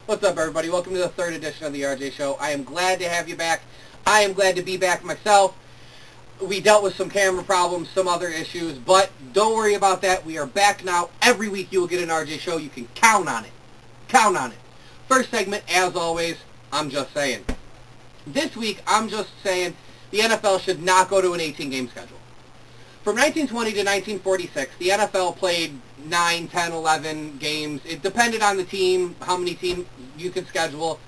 What's up, everybody? Welcome to the third edition of the RJ Show. I am glad to have you back. I am glad to be back myself. We dealt with some camera problems, some other issues, but don't worry about that. We are back now. Every week you will get an RJ Show. You can count on it. Count on it. First segment, as always, I'm just saying. This week, I'm just saying the NFL should not go to an 18-game schedule. From 1920 to 1946, the NFL played 9, 10, 11 games. It depended on the team, how many teams you could schedule.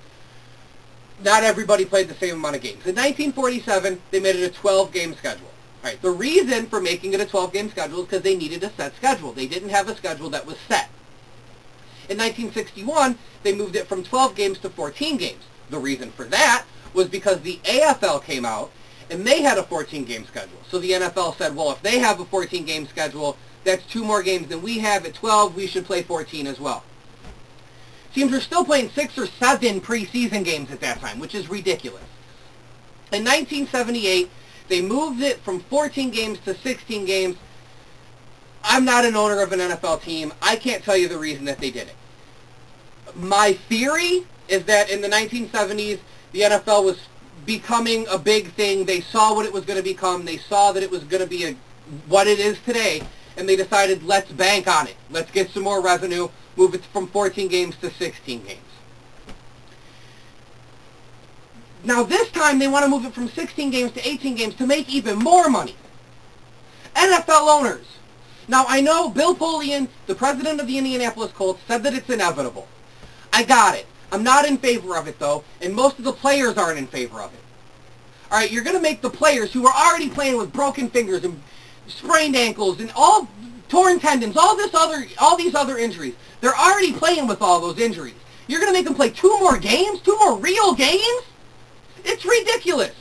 Not everybody played the same amount of games. In 1947, they made it a 12-game schedule. All right, the reason for making it a 12-game schedule is because they needed a set schedule. They didn't have a schedule that was set. In 1961, they moved it from 12 games to 14 games. The reason for that was because the AFL came out, and they had a 14-game schedule. So the NFL said, well, if they have a 14-game schedule, that's 2 more games than we have. At 12, we should play 14 as well. Teams were still playing 6 or 7 preseason games at that time, which is ridiculous. In 1978, they moved it from 14 games to 16 games. I'm not an owner of an NFL team. I can't tell you the reason that they did it. My theory is that in the 1970s, the NFL was becoming a big thing. They saw what it was going to become. They saw that it was going to be what it is today, and they decided, let's bank on it. Let's get some more revenue, move it from 14 games to 16 games. Now this time, they want to move it from 16 games to 18 games to make even more money. NFL owners. Now, I know Bill Polian, the president of the Indianapolis Colts, said that it's inevitable. I got it. I'm not in favor of it, though, and most of the players aren't in favor of it. All right, you're going to make the players who are already playing with broken fingers and sprained ankles and all torn tendons, all these other injuries. They're already playing with all those injuries. You're going to make them play 2 more games? 2 more real games? It's ridiculous.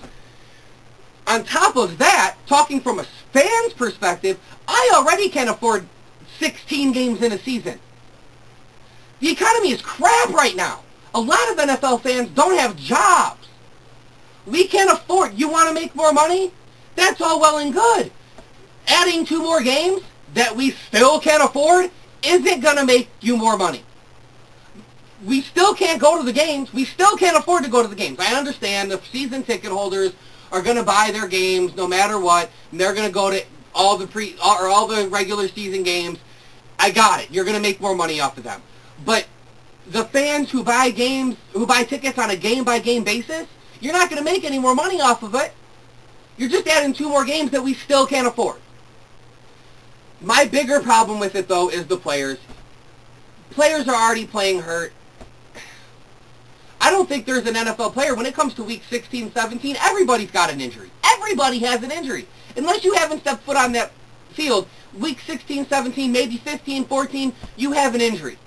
On top of that, talking from a fan's perspective, I already can't afford 16 games in a season. The economy is crap right now. A lot of NFL fans don't have jobs. We can't afford. You want to make more money? That's all well and good. Adding 2 more games that we still can't afford isn't going to make you more money. We still can't go to the games. We still can't afford to go to the games. I understand the season ticket holders are going to buy their games no matter what, and they're going to go to all the regular season games. I got it. You're going to make more money off of them. But the fans who buy tickets on a game-by-game basis, you're not going to make any more money off of it. You're just adding 2 more games that we still can't afford. My bigger problem with it, though, is the players. Players are already playing hurt. I don't think there's an NFL player, when it comes to week 16, 17, everybody's got an injury. Everybody has an injury. Unless you haven't stepped foot on that field, week 16, 17, maybe 15, 14, you have an injury.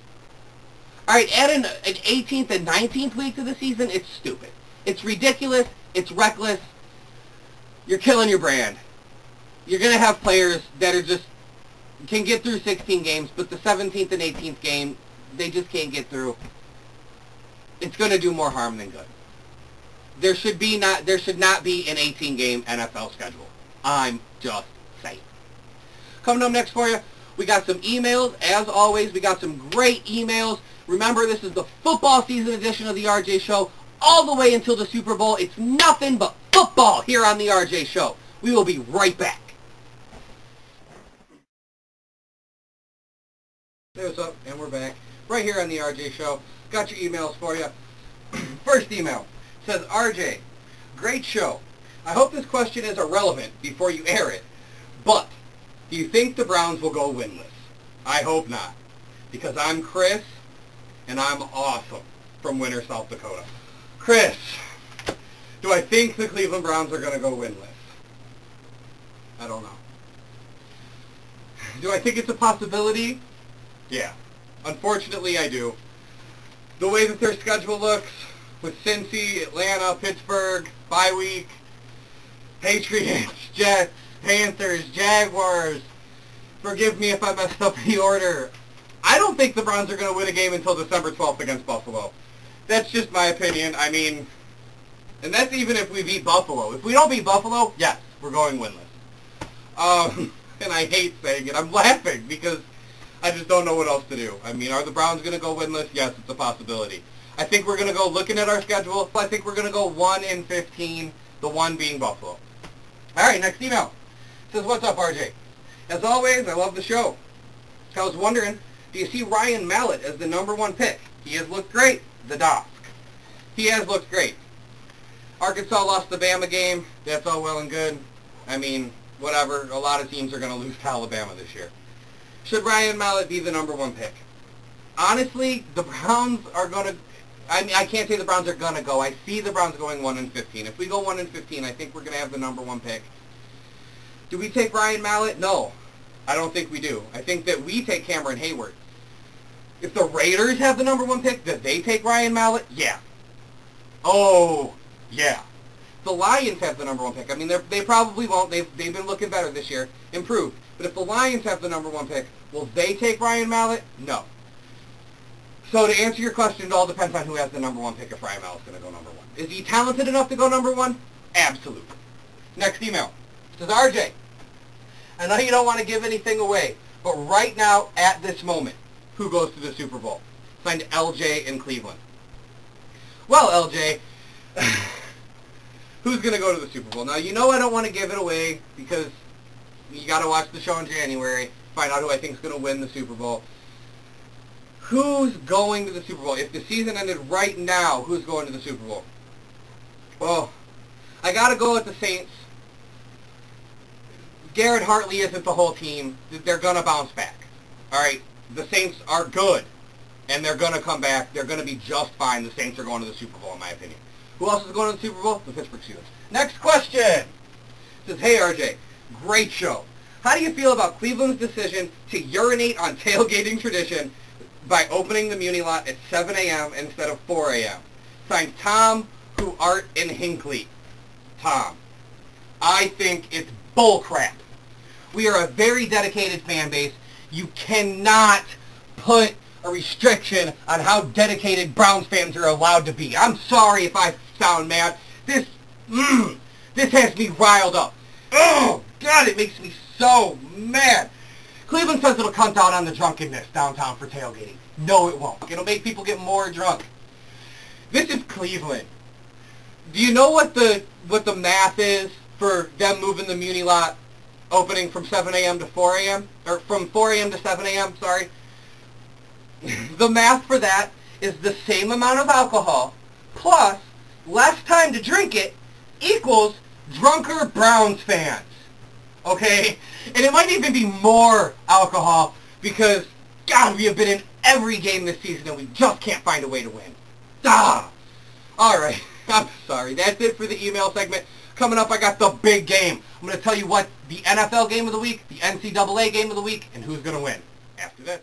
All right, add an 18th and 19th week to the season, it's stupid. It's ridiculous. It's reckless. You're killing your brand. You're going to have players that are just can get through 16 games, but the 17th and 18th game, they just can't get through. It's going to do more harm than good. There should not be an 18-game NFL schedule. I'm just saying. Coming up next for you, we got some emails. As always, we got some great emails. Remember, this is the football season edition of the RJ Show, all the way until the Super Bowl. It's nothing but football here on the RJ Show. We will be right back. Hey, what's up? And we're back. Right here on the RJ Show. Got your emails for you. First email says, RJ, great show. I hope this question is irrelevant before you air it, but do you think the Browns will go winless? I hope not, because I'm Chris, and I'm awesome from Winter, South Dakota. Chris, do I think the Cleveland Browns are going to go winless? I don't know. Do I think it's a possibility? Yeah. Unfortunately, I do. The way that their schedule looks, with Cincy, Atlanta, Pittsburgh, bye week, Patriots, Jets, Panthers, Jaguars. Forgive me if I messed up the order. I don't think the Browns are going to win a game until December 12th against Buffalo. That's just my opinion. I mean, and that's even if we beat Buffalo. If we don't beat Buffalo, yes, we're going winless. And I hate saying it. I'm laughing because I just don't know what else to do. I mean, are the Browns going to go winless? Yes, it's a possibility. I think we're going to go, looking at our schedule, I think we're going to go 1-15, the one being Buffalo. All right, next email. It says, what's up, RJ? As always, I love the show. I was wondering, do you see Ryan Mallett as the #1 pick? He has looked great. The Dosk. He has looked great. Arkansas lost the Bama game. That's all well and good. I mean, whatever. A lot of teams are going to lose to Alabama this year. Should Ryan Mallett be the #1 pick? Honestly, the Browns are going to... I mean, I can't say the Browns are going to go. I see the Browns going 1-15. If we go 1-15, I think we're going to have the #1 pick. Do we take Ryan Mallett? No. I don't think we do. I think that we take Cameron Hayward. If the Raiders have the #1 pick, do they take Ryan Mallett? Yeah. Oh, yeah. The Lions have the #1 pick. I mean, they probably won't. They've been looking better this year. Improved. But if the Lions have the #1 pick, will they take Ryan Mallett? No. So to answer your question, it all depends on who has the #1 pick if Ryan Mallett's going to go #1. Is he talented enough to go #1? Absolutely. Next email. It says, RJ, I know you don't want to give anything away, but right now, at this moment, who goes to the Super Bowl? Signed LJ in Cleveland. Well, LJ, who's going to go to the Super Bowl? Now, you know I don't want to give it away because you got to watch the show in January, find out who I think is going to win the Super Bowl. Who's going to the Super Bowl? If the season ended right now, who's going to the Super Bowl? Well, I got to go with the Saints. Garrett Hartley isn't the whole team. They're going to bounce back. All right? The Saints are good, and they're going to come back. They're going to be just fine. The Saints are going to the Super Bowl, in my opinion. Who else is going to the Super Bowl? The Pittsburgh Steelers. Next question. It says, hey, RJ, great show. How do you feel about Cleveland's decision to urinate on tailgating tradition by opening the Muni lot at 7 a.m. instead of 4 a.m.? Signed Tom, who art in Hinckley. Tom, I think it's bullcrap. We are a very dedicated fan base. You cannot put a restriction on how dedicated Browns fans are allowed to be. I'm sorry if I sound mad. This has me riled up. Oh, God, it makes me so mad. Cleveland says it'll cut down on the drunkenness downtown for tailgating. No, it won't. It'll make people get more drunk. This is Cleveland. Do you know what the math is for them moving the Muni lot opening from 7 a.m. to 4 a.m.? Or from 4 a.m. to 7 a.m., sorry. The math for that is the same amount of alcohol plus less time to drink it equals drunker Browns fans. Okay? And it might even be more alcohol because, God, we have been in every game this season and we just can't find a way to win. Ah! Alright, I'm sorry. That's it for the email segment. Coming up, I got the big game. I'm going to tell you what the NFL game of the week, the NCAA game of the week, and who's going to win after this.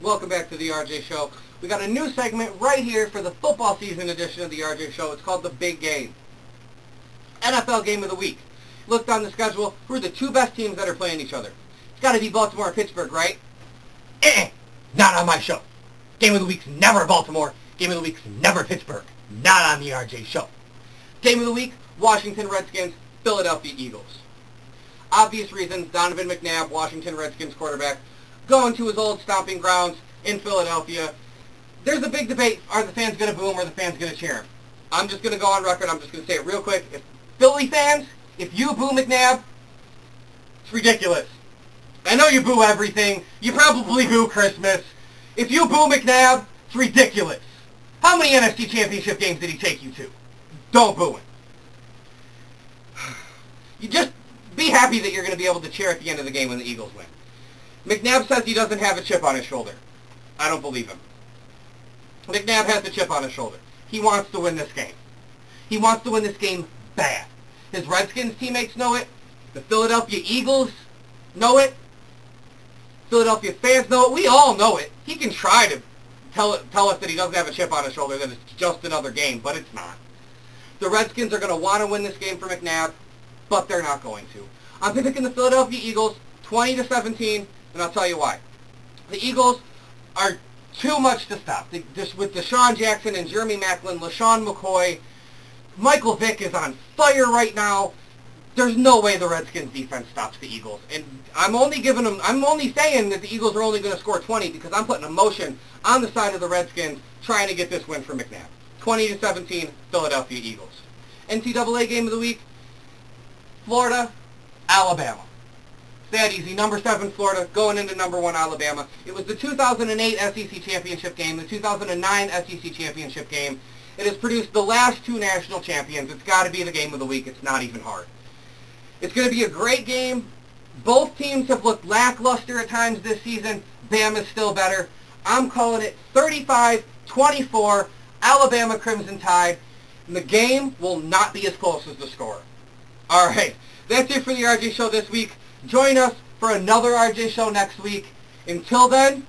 Welcome back to the RJ Show. We got a new segment right here for the football season edition of the RJ Show. It's called The Big Game. NFL game of the week. Looked on the schedule. Who are the two best teams that are playing each other? It's got to be Baltimore and Pittsburgh, right? Not on my show. Game of the week's never Baltimore. Game of the week's never Pittsburgh. Not on the RJ Show. Game of the week, Washington Redskins, Philadelphia Eagles. Obvious reasons, Donovan McNabb, Washington Redskins quarterback, going to his old stomping grounds in Philadelphia. There's a big debate. Are the fans going to boo him or are the fans going to cheer him? I'm just going to go on record. I'm just going to say it real quick. If Philly fans, if you boo McNabb, it's ridiculous. I know you boo everything. You probably boo Christmas. If you boo McNabb, it's ridiculous. How many NFC Championship games did he take you to? Don't boo him. You just be happy that you're going to be able to cheer at the end of the game when the Eagles win. McNabb says he doesn't have a chip on his shoulder. I don't believe him. McNabb has a chip on his shoulder. He wants to win this game. He wants to win this game bad. His Redskins teammates know it. The Philadelphia Eagles know it. Philadelphia fans know it. We all know it. He can try to tell us that he doesn't have a chip on his shoulder, that it's just another game, but it's not. The Redskins are going to want to win this game for McNabb, but they're not going to. I'm picking the Philadelphia Eagles 20-17, and I'll tell you why. The Eagles are too much to stop. Just with Deshaun Jackson and Jeremy Maclin, LaShawn McCoy, Michael Vick is on fire right now. There's no way the Redskins defense stops the Eagles. And I'm only saying that the Eagles are only going to score 20 because I'm putting emotion on the side of the Redskins trying to get this win for McNabb. 20-17, Philadelphia Eagles. NCAA game of the week, Florida, Alabama. It's that easy. Number 7 Florida going into number 1 Alabama. It was the 2008 SEC Championship game, the 2009 SEC Championship game. It has produced the last 2 national champions. It's got to be the game of the week. It's not even hard. It's going to be a great game. Both teams have looked lackluster at times this season. Bama's still better. I'm calling it 35-24, Alabama Crimson Tide. And the game will not be as close as the score. All right. That's it for the RJ Show this week. Join us for another RJ Show next week. Until then,